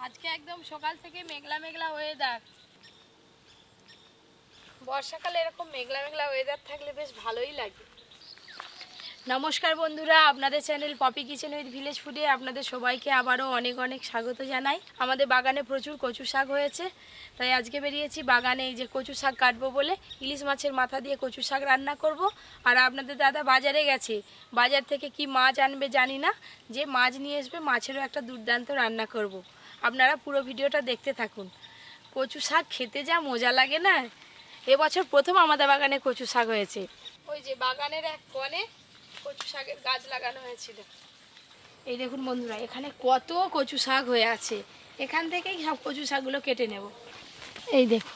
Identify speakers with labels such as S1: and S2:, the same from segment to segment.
S1: আজকে একদম সকাল থেকে মেঘলা মেঘলা ওয়েদার। বর্ষাকালে এরকম মেঘলা মেঘলা ওয়েদার থাকলে বেশ ভালোই লাগে। নমস্কার বন্ধুরা, আপনাদের channel Poppy kitchen with village ফুডে আপনাদের সবাইকে আবারও অনেক অনেক স্বাগত জানাই। আমাদের বাগানে প্রচুর কচু শাক হয়েছে, তাই আজকে বেরিয়েছি বাগানে এই যে কচু শাক কাটবো বলে। ইলিশ মাছের মাথা দিয়ে কচু শাক রান্না করব। আর আপনাদের দাদা বাজারে গেছে, বাজার থেকে কি মাছ আনবে জানি না, যে মাছ নিয়ে আসবে মাছেরও একটা দুর্দান্ত রান্না করব। আপনারা পুরো ভিডিওটা দেখতে থাকুন। কচু শাক খেতে যা মজা লাগে না, এবছর প্রথম আমাদের বাগানে কচু শাক হয়েছে। ওই যে বাগানের এক কোণে কচু শাকের গাছ লাগানো হয়েছিল। এই দেখুন বন্ধুরা, এখানে কত কচু শাক হয়ে আছে। এখান থেকেই সব কচু শাকগুলো কেটে নেব। এই দেখুন,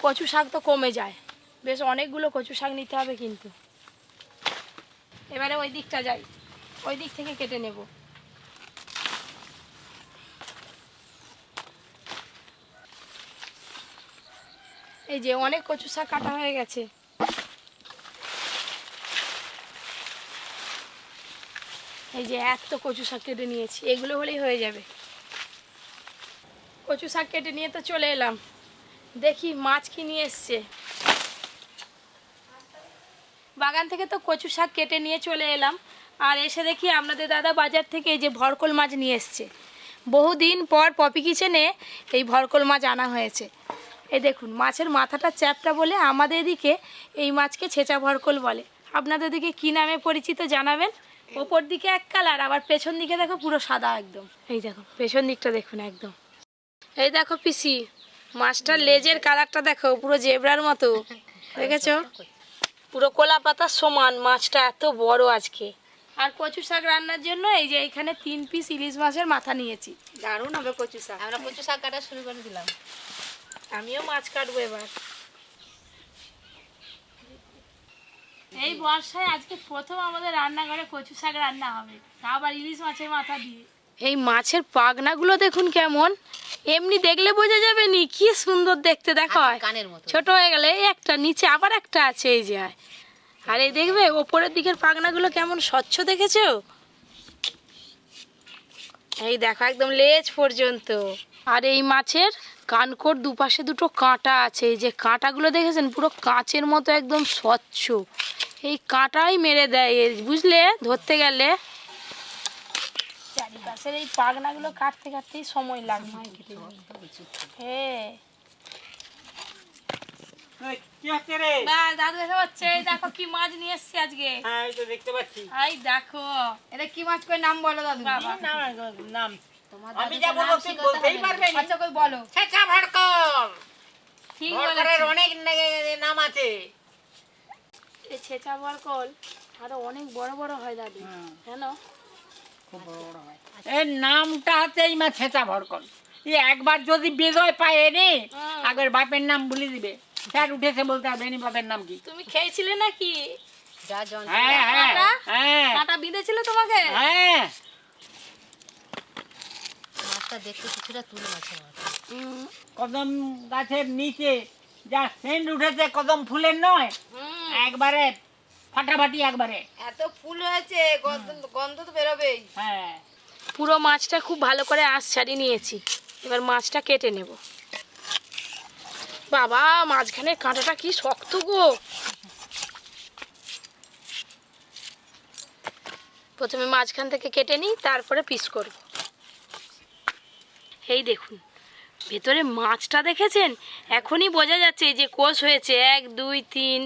S1: কচু শাক তো কমে যায়, বেশ অনেকগুলো কচু শাক নিতে হবে কিন্তু। এবারে ওই দিকটা যাই, ওই দিক থেকে কেটে নেব। এই যে অনেক কচু শাক কাটা হয়ে গেছে। এই যে এত কচু শাক কেটে নিয়েছি, এগুলো হলেই হয়ে যাবে। কচু শাক কেটে নিয়ে তো চলে এলাম, দেখি মাছ কি নিয়ে এসছে। বাগান থেকে তো কচু শাক কেটে নিয়ে চলে এলাম, আর এসে দেখি আপনাদের দাদা বাজার থেকে এই যে ভরকল মাছ নিয়ে এসছে। বহুদিন পর পপি কিচেনে এই ভরকল মাছ আনা হয়েছে। এই দেখুন, মাছের মাথাটা চ্যাপটা বলে আমাদের এদিকে এই মাছকে ছেঁচা ভরকল বলে। আপনাদের দিকে কী নামে পরিচিত জানাবেন। ওপর দিকে এক কালার, আবার পেছন দিকে দেখো পুরো সাদা একদম। এই দেখো পেছন দিকটা দেখুন একদম। এই দেখো পিসি, মাছটার লেজের কালারটা দেখো, পুরো জেব্রার মতো, দেখেছো? পুরো কলা পাতার সমান মাছটা, এত বড় আজকে। আর কচু শাক রান্নার জন্য এই যে এখানে 3 পিস ইলিশ মাছের মাথা নিয়েছি। দারুণ হবে কচু শাক।
S2: আমরা কচু শাক কাটা শুরু করে দিলাম।
S1: আমিও মাছ কাটবো এবার। এই বর্ষায় আজকে প্রথম আমাদের রান্নাঘরে কচু শাক রান্না হবে, তা আবার ইলিশ মাছের মাথা দিয়ে। এই মাছের পাগনাগুলো দেখুন কেমন, এমনি দেখলে বোঝা যাবে নি কি সুন্দর দেখতে। দেখো
S2: কানের মতো
S1: ছোট হয়ে গেলে এই একটা, নিচে আবার একটা আছে এই যে। আর এই দেখবে ওপরের দিকের পাগনাগুলো কেমন স্বচ্ছ, দেখেছো? এই দেখো একদম লেজ পর্যন্ত। আর এই মাছের কানকোর দুপাশে দুটো কাঁটা আছে, এই যে কাঁটাগুলো দেখেছেন, পুরো কাঁচের মতো একদম স্বচ্ছ। এই কাঁটাই মেরে দেয়, বুঝলে, ধরতে গেলে। চারিপাশের এই পাগনাগুলো কাটতে কাটতেই সময় লাগবে। হ্যাঁ দাদু এসে হচ্ছে। দেখো কি মাছ নিয়ে এসছি আজকে।
S2: দেখতে পাচ্ছি।
S1: এই দেখো
S2: এটা কি মাছ, কই নাম বলো দাদু।
S1: বাবা,
S2: নাম আমি যা বলবো তুমি বলতেই পারবে না।
S1: আচ্ছা কই বলো।
S2: ছেঁচা ভড়কল।
S1: ঠিক
S2: ভড়কলের
S1: বলেছি।
S2: অনেক নাম আছে।
S1: এই ছেঁচা বরকল আরো অনেক বড় বড় হয় দাদু, জানো?
S2: খুব বড় বড় হয়। এর নামটা হচ্ছে এই মাছ ছেঁচা ভড়কল। এই একবার যদি বিজয় পায় এনে আগের বাপের নাম ভুলে দিবে। স্যার উঠেছে বলতে হবে এনি বাপের নাম কি।
S1: তুমি খেয়েছিলে নাকি?
S2: যা জন। হ্যাঁ হ্যাঁ হ্যাঁ।
S1: কাঁটা বিঁধেছিল তোমাকে?
S2: হ্যাঁ। মাছটা দেখতে কিছুটা তুলে মাছের মতো। কদম গাছের নিচে যা সেন্ট উঠেছে কদম ফুলের নয়, একবারে ফাটাফাটি একবারে।
S1: এত ফুল হয়েছে, গন্ধ তো বেরোবেই।
S2: হ্যাঁ,
S1: পুরো মাছটা খুব ভালো করে আঁশ ছাড়িয়ে নিয়েছি। এবার মাছটা কেটে নেব। বাবা, মাঝখানের কাঁটাটা কি শক্ত গো। প্রথমে মাঝখান থেকে কেটে নিই, তারপরে পিস করব। এই দেখুন ভেতরে মাছটা দেখেছেন, এখনই বোঝা যাচ্ছে যে কোষ হয়েছে 1 2 3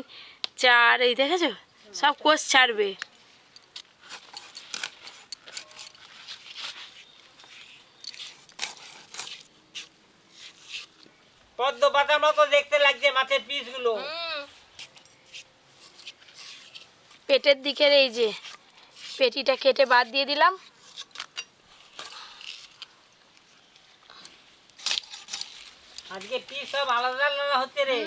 S1: 4। এই দেখেছো, সব কোষ ছাড়বে।
S2: পদ্ম পাতার মতো দেখতে লাগছে মাছের পিসগুলো।
S1: পেটের দিকের এই যে পেটিটা কেটে বাদ দিয়ে দিলাম।
S2: আজকে পিস সব আলাদা আলাদা হচ্ছে রে।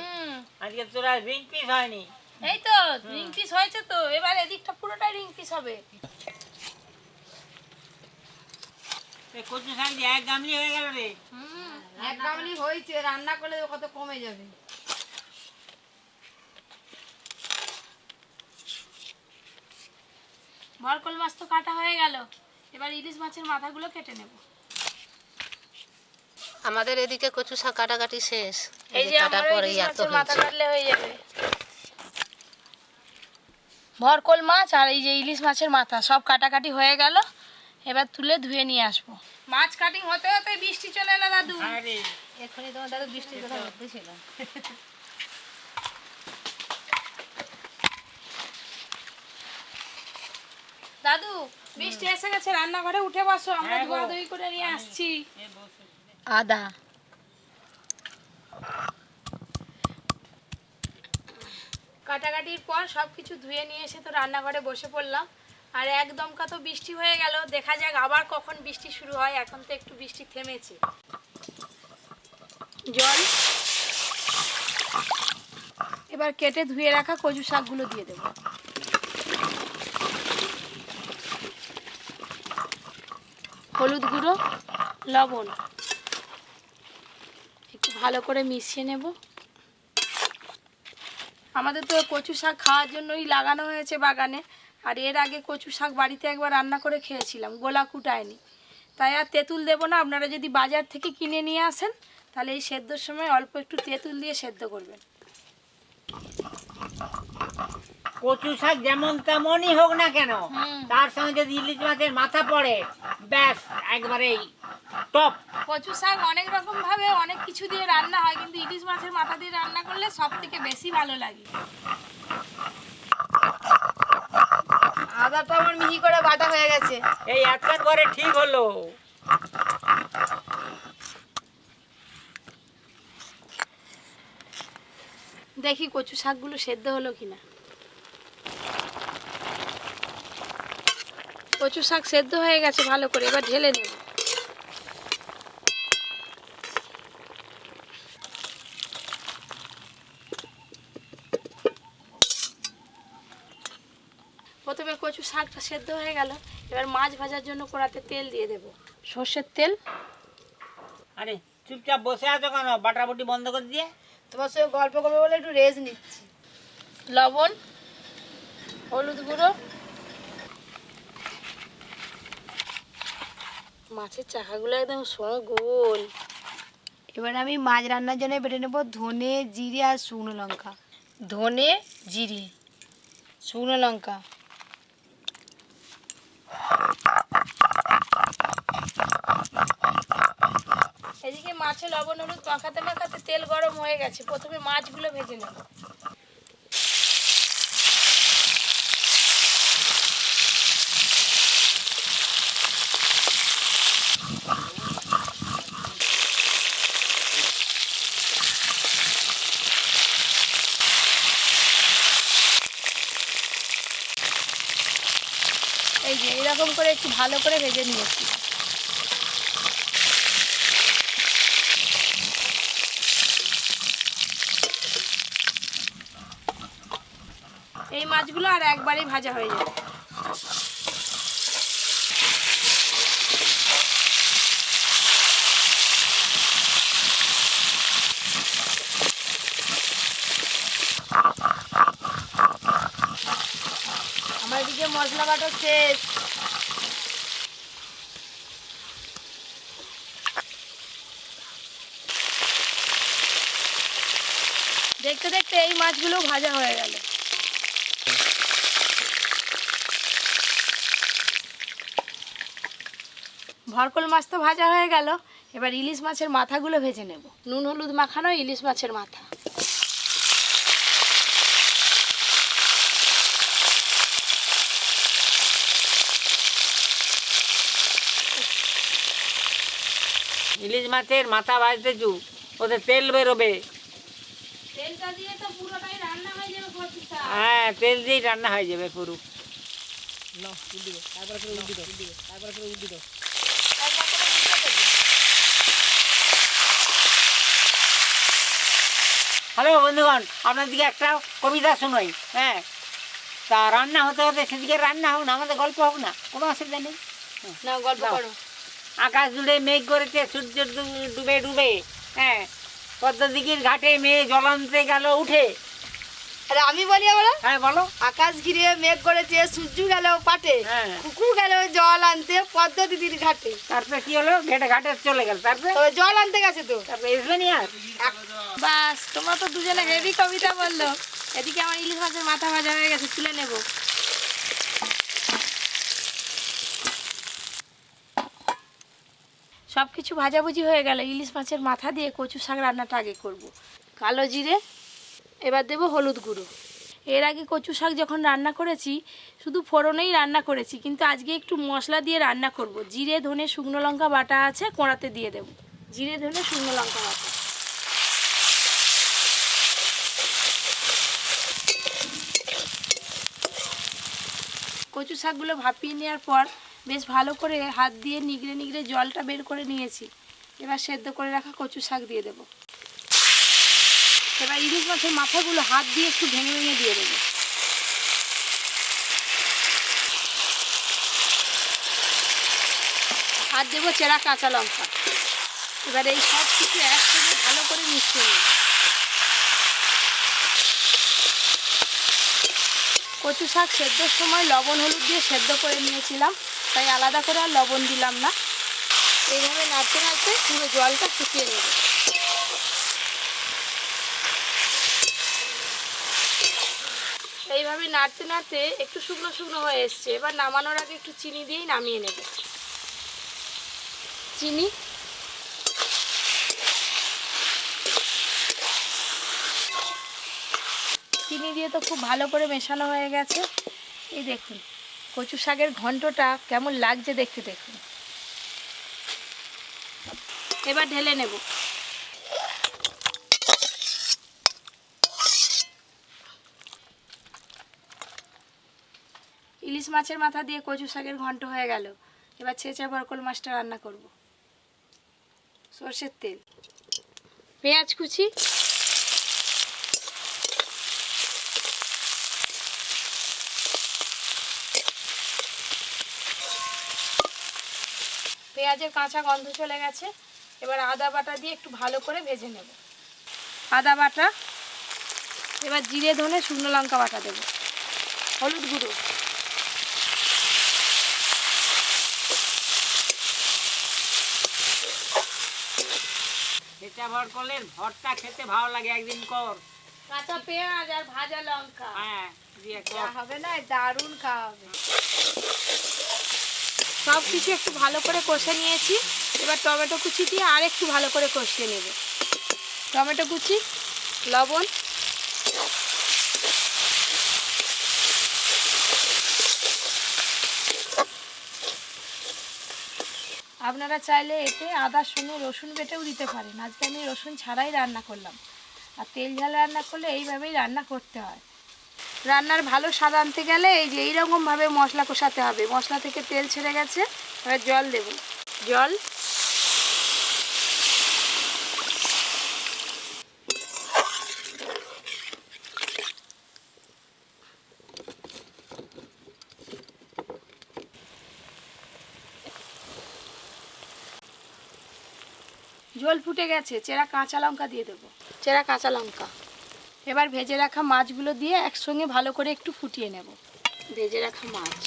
S2: আজকে তোরা রিং পিস হয়নি।
S1: এই তো রিং পিস হয়েছে তো, এবার এদিকটা পুরোটাই রিং পিস হবে।
S2: কচু শাক দিয়ে 1 গামলি হয়ে গেল রে।
S3: 1 গামলি হয়েছে, রান্না করলে কত কমে যাবে।
S1: ভরকল মাছ তো কাটা হয়ে গেল, এবার ইলিশ মাছের মাথাগুলো কেটে নেব।
S3: আমাদের এদিকে কচু শাক কাটাকাটি শেষ,
S1: এই যে
S3: কাটার
S1: আমার
S3: পরেই
S1: ইলিশ
S3: এত
S1: মাছের মাথা
S3: হয়েছে।
S1: কাটলে হয়ে যাবে। ভরকল মাছ আর এই যে ইলিশ মাছের মাথা সব কাটাকাটি হয়ে গেল, এবার তুলে ধুয়ে নিয়ে আসবো। মাছ কাটিং হতে হতে বৃষ্টি চলে এলো দাদু।
S2: আরে
S3: এখনই তোমার দাদু বৃষ্টির কথা বলতেছিল।
S1: দাদু বৃষ্টি এসে গেছে, রান্নাঘরে উঠে বসো, আমরা
S2: হ্যাঁ গো।
S1: ধোয়াধুয়ি করে নিয়ে আসছি।
S3: আদা
S1: কাটাকাটির পর সব কিছু ধুয়ে নিয়ে এসে তো রান্নাঘরে বসে পড়লাম। আর একদমকা তো বৃষ্টি হয়ে গেল, দেখা যাক আবার কখন বৃষ্টি শুরু হয়। এখন তো একটু বৃষ্টি থেমেছে। জল, এবার কেটে ধুয়ে রাখা কচু শাকগুলো দিয়ে দেবো। হলুদ গুঁড়ো, লবণ একটু ভালো করে মিশিয়ে নেব। আমাদের তো কচু শাক খাওয়ার জন্যই লাগানো হয়েছে বাগানে। আর এর আগে কচু শাক বাড়িতে একবার রান্না করে খেয়েছিলাম, গোলা কুটায়নি। তাই আর তেঁতুল দেবো না। আপনারা যদি বাজার থেকে কিনে নিয়ে আসেন তাহলে এই সেদ্ধর সময় অল্প একটু তেঁতুল দিয়ে সেদ্ধ করবেন।
S2: কচু শাক যেমন তেমনই হোক না কেন, তার সঙ্গে যদি ইলিশ মাছের মাথা পড়ে, ব্যাস একবারেই টপ।
S1: কচু শাক অনেক রকম ভাবে অনেক কিছু দিয়ে রান্না হয়, কিন্তু ইলিশ মাছের মাথা দিয়ে রান্না করলে সব থেকে বেশি ভালো লাগে। আদাটা আমার মিহি করে বাটা হয়ে গেছে।
S2: এই একখান করে ঠিক হলো।
S1: দেখি কচু শাকগুলো সেদ্ধ হলো কিনা। কচু শাক সেদ্ধ হয়ে গেছে ভালো করে, এবার ঢেলে নেব। প্রথমে কচু শাকটা সেদ্ধ হয়ে গেল, এবার মাছ ভাজার জন্য কড়াতে তেল দিয়ে দেব। সর্ষের তেল।
S2: আরে চুপচাপ বসে আছো কেন? বাটাবাটি বন্ধ করে দিয়ে।
S1: তোমার সঙ্গে গল্প করবো বলে একটু রেস্ট নিচ্ছি। লবণ, হলুদ গুঁড়ো, মাছের চাকাগুলো একদম গোল। এবার আমি মাছ রান্নার জন্য বেটে নেব ধনে, জিরে আর শুকনো লঙ্কা। ধনে, জিরে, শুকনো লঙ্কা। এদিকে মাছে লবণ হলুদ মাখাতে মাখাতে তেল গরম হয়ে গেছে, প্রথমে মাছগুলো ভেজে নেব। এই যে এরকম করে একটু ভালো করে ভেজে নিয়েছি। এই মাছগুলো আর একবারেই ভাজা হয়ে যাবে। আমার এদিকে মশলা বাটা শেষ। দেখতে দেখতে এই মাছগুলো ভাজা হয়ে গেল। ভরকল মাছ তো ভাজা হয়ে গেল, এবার ইলিশ মাছের মাথাগুলো ভেজে নেব। নুন হলুদ মাখানো ইলিশ মাছের মাথা।
S2: ইলিশ মাছের মাথা ভাজতেছু, ওতে তেল বেরোবে।
S1: তেলটা দিয়ে তো পুরোটাই রান্না হয়ে যাবে কচু শাক।
S2: হ্যাঁ, তেল দিয়েই রান্না হয়ে যাবে পুরো।
S1: একবার করে উল্টে দেবে।
S2: হ্যালো বন্ধুগণ, আপনাদেরকে একটা কবিতা শোনাই। হ্যাঁ, তা রান্না হতে হতে সেদিকে রান্না হোক না, আমাদের গল্প হোক না, কোনো অসুবিধা নেই।
S1: না গল্প
S2: দাও।
S1: করো।
S2: আকাশ জুড়ে মেঘ করেছে সূর্য ডুবে ডুবে। হ্যাঁ, পদ্মদিঘির ঘাটে মেয়ে জল আনতে গেল উঠে।
S1: আরে আমি বলি আমরা
S2: হ্যাঁ বলো।
S1: আকাশ ঘিরে মেঘ করেছে, সূর্য গেল পাটে,
S2: হ্যাঁ।
S1: কুকুর গেল জল আনতে পদ্মা দিদির ঘাটে।
S2: তারপরে কি হলো? ঘেটে ঘাটে চলে গেল। তারপরে
S1: তবে জল আনতে গেছে তো।
S2: তারপরে আসবে নি আর।
S1: বাস, তোমরা তো দুজনে হেভি কবিতা বললো। এদিকে আমার ইলিশ মাছের মাথা ভাজা হয়ে গেছে, তুলে নেব। সব কিছু ভাজাভুজি হয়ে গেল, ইলিশ মাছের মাথা দিয়ে কচু শাক রান্নাটা আগে করব। কালো জিরে, এবার দেব হলুদ গুঁড়ো। এর আগে কচু শাক যখন রান্না করেছি শুধু ফোড়নেই রান্না করেছি, কিন্তু আজকে একটু মশলা দিয়ে রান্না করব। জিরে ধনে শুকনো লঙ্কা বাটা আছে, কোঁড়াতে দিয়ে দেব। জিরে ধনে শুকনো লঙ্কা বাটা। কচু শাকগুলো ভাপিয়ে নেওয়ার পর বেশ ভালো করে হাত দিয়ে নিগড়ে নিগড়ে জলটা বের করে নিয়েছি। এবার সেদ্ধ করে রাখা কচু শাক দিয়ে দেব। এবার ইলিশ মাছের মাথাগুলো হাত দিয়ে একটু ভেঙে ভেঙে দিয়ে দেবো। আর দেবো চেরা কাঁচা লঙ্কা। এবার এই সব কিছু একসঙ্গে ভালো করে মিশিয়ে নেব। কচু শাক সেদ্ধর সময় লবণ হলুদ দিয়ে সেদ্ধ করে নিয়েছিলাম, তাই আলাদা করে আর লবণ দিলাম না। এইভাবে নাড়তে নাড়তে পুরো জলটা শুকিয়ে নেব। এইভাবে নাড়তে নাড়তে একটু শুকনো শুকনো হয়ে এসছে। এবার নামানোর আগে একটু চিনি দিয়েই নামিয়ে নেব। চিনি, চিনি দিয়ে তো খুব ভালো করে মেশানো হয়ে গেছে। এই দেখুন কচু শাকের ঘন্টটা কেমন লাগছে দেখতে, দেখুন। এবার ঢেলে নেব। ইলিশ মাছের মাথা দিয়ে কচু শাকের ঘন্ট হয়ে গেল। এবার ছেঁচা বরকল মাছটা রান্না করব। সরষের তেল, পেঁয়াজ কুচি, পেঁয়াজের কাঁচা গন্ধ চলে গেছে। এবার আদা বাটা দিয়ে একটু ভালো করে ভেজে নেব। আদা বাটা, এবার জিরে ধনে শুকনো লঙ্কা বাটা দেব। হলুদ গুঁড়ো,
S2: সেটা ভর করলে ভরটা খেতে ভালো লাগে, একদিন কর।
S1: কাঁচা পেঁয়াজ আর ভাজা লঙ্কা,
S2: হ্যাঁ দিয়ে
S1: যা
S2: কর।
S1: হবে না দারুণ খাওয়া হবে। সব কিছু একটু ভালো করে কষে নিয়েছি। এবার টমেটো কুচি দিয়ে আর একটু ভালো করে কষিয়ে নেব। টমেটো কুচি, লবণ, আপনারা চাইলে এতে আদার সঙ্গে রসুন বেটেও দিতে পারেন। আজকে আমি রসুন ছাড়াই রান্না করলাম। আর তেল ঝাল রান্না করলে এইভাবেই রান্না করতে হয়। রান্নার ভালো স্বাদ আনতে গেলে এই যে এইরকমভাবে মশলা কষাতে হবে। মশলা থেকে তেল ছেড়ে গেছে, এবার জল দেব। জল, জল ফুটে গেছে, চেরা কাঁচা লঙ্কা দিয়ে দেবো। চেরা কাঁচা লঙ্কা। এবার ভেজে রাখা মাছগুলো দিয়ে একসঙ্গে ভালো করে একটু ফুটিয়ে নেব। ভেজে রাখা মাছ,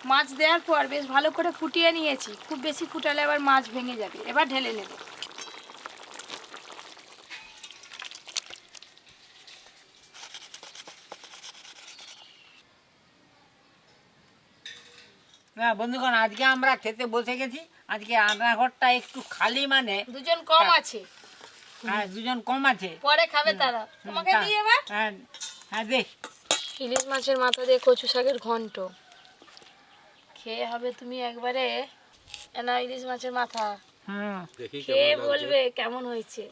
S1: মাছ দেওয়ার পর বেশ ভালো করে ফুটিয়ে নিয়েছি। খুব বেশি ফুটালে আবার মাছ ভেঙে যাবে। এবার ঢেলে নেব।
S2: হ্যাঁ বন্ধুগণ, আজকে আমরা খেতে বসে গেছি। আজকে রান্নাঘরটা একটু খালি, মানে
S1: দুজন কম আছে,
S2: হ্যাঁ দুজন কম আছে।
S1: পরে খাবে তারা। তোমাকে দিয়ে এবার
S2: হ্যাঁ হ্যাঁ দে।
S1: ইলিশ মাছের মাথা দিয়ে কচু শাকের ঘন্ট খেয়ে হবে তুমি একবারে। না ইলিশ মাছের মাথা
S2: হুম
S1: খেয়ে বলবে কেমন হয়েছে।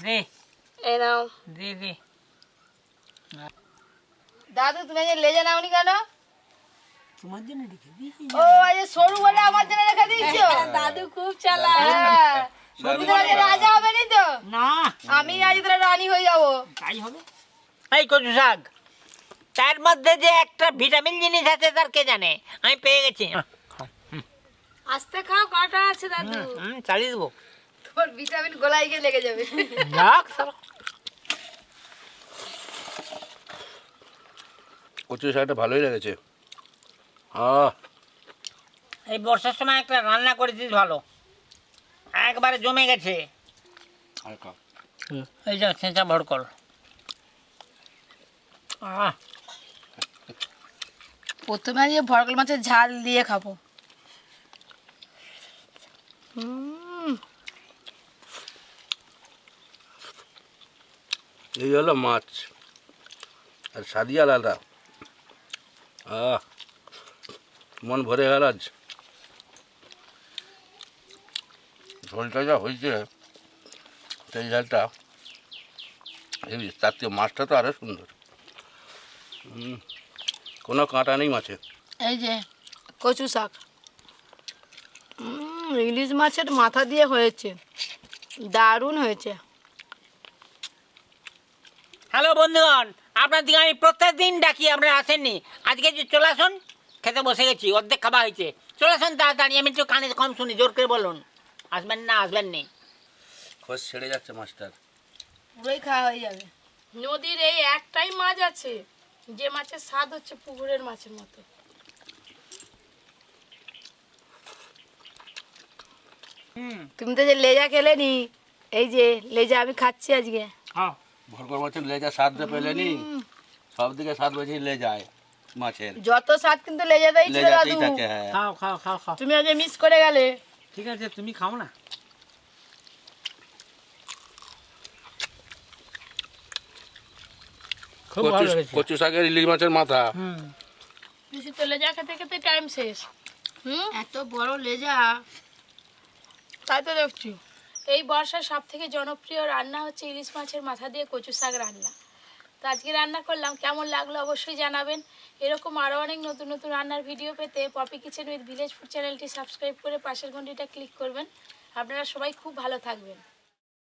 S2: দে
S1: এই নাও।
S2: দে দে।
S1: দাদু তুমি আজ লেজে নাওনি কেন?
S2: তোমার জন্য রেখে দিয়েছি।
S1: ও আজ সরু বলে আমার জন্য রেখে দিয়েছো। দাদু খুব চালাক। তুমি তো আজ রাজা হবে নি তো?
S2: না
S1: আমি আজ তোরা রানী হয়ে যাবো।
S2: তাই হবে। এই কচু শাক তার মধ্যে যে একটা ভিটামিন জিনিস আছে তার কে জানে, আমি পেয়ে গেছি।
S1: আস্তে খাও, কাটা আছে দাদু।
S2: চালিয়ে দেবো।
S1: তোর ভিটামিন গলায় গিয়ে লেগে যাবে।
S4: কচু শাকটা ভালোই লেগেছে।
S2: এই বর্ষার সময় একটা রান্না করেছিস ভালো, একবারে জমে গেছে। এই যে ছেঁচা ভড়কল।
S1: প্রথমে আজকে ভরকল মাছের ঝাল দিয়ে খাবো।
S4: এই হলো মাছ, আর স্বাদই আলাদা। মন ভরে গেল আজ। ঝোলটা যা হয়েছে, সেই ঝালটা হেবি, তার থেকে মাছটা তো আরও সুন্দর। কোনো কাঁটা নেই মাছে।
S1: এই যে কচু শাক, ইলিশ মাছের মাথা দিয়ে হয়েছে, দারুণ হয়েছে।
S2: হ্যালো বন্ধুগণ, আপনার দিকে আমি প্রত্যেক দিন ডাকি, আপনারা আসেননি। আজকে যে চলে আসুন, খেতে বসে গেছি, অর্ধেক খাওয়া হয়েছে। চলে আসুন তাড়াতাড়ি, আমি একটু কানে কম শুনি, জোর করে বলুন। আসবেন না, আসবেন নি।
S4: খোঁজ ছেড়ে যাচ্ছে মাছটার।
S1: পুরোই খাওয়া হয়ে যাবে। নদীর এই একটাই মাছ আছে যে মাছের স্বাদ হচ্ছে পুকুরের মাছের মতো। তুমি তো যে লেজা খেলে নি, এই যে লেজা আমি খাচ্ছি আজকে।
S2: হ্যাঁ,
S4: ভরকর মাছের লেজা স্বাদটা পেলেনি, সব দিকে স্বাদ বেশি লেজায় মাছের,
S1: যত স্বাদ কিন্তু লেজাতেই ছিল
S4: লেজাতেই
S1: দাদু।
S4: থাকে। হ্যাঁ,
S2: খাও খাও খাও খাও।
S1: তুমি আজকে মিস করে গেলে।
S2: ঠিক আছে, তুমি খাও না। খুব ভালো লেগেছে।
S4: কচু শাকের ইলিশ মাছের মাথা।
S1: বেশি তো লেজা খেতে খেতে টাইম শেষ। এত বড় লেজা, তাই তো দেখছি। এই বর্ষার সব থেকে জনপ্রিয় রান্না হচ্ছে ইলিশ মাছের মাথা দিয়ে কচু শাক রান্না। তো আজকে রান্না করলাম, কেমন লাগলো অবশ্যই জানাবেন। এরকম আরও অনেক নতুন নতুন রান্নার ভিডিও পেতে Popy kitchen with village food চ্যানেলটি সাবস্ক্রাইব করে পাশের ঘন্টিটা ক্লিক করবেন। আপনারা সবাই খুব ভালো থাকবেন।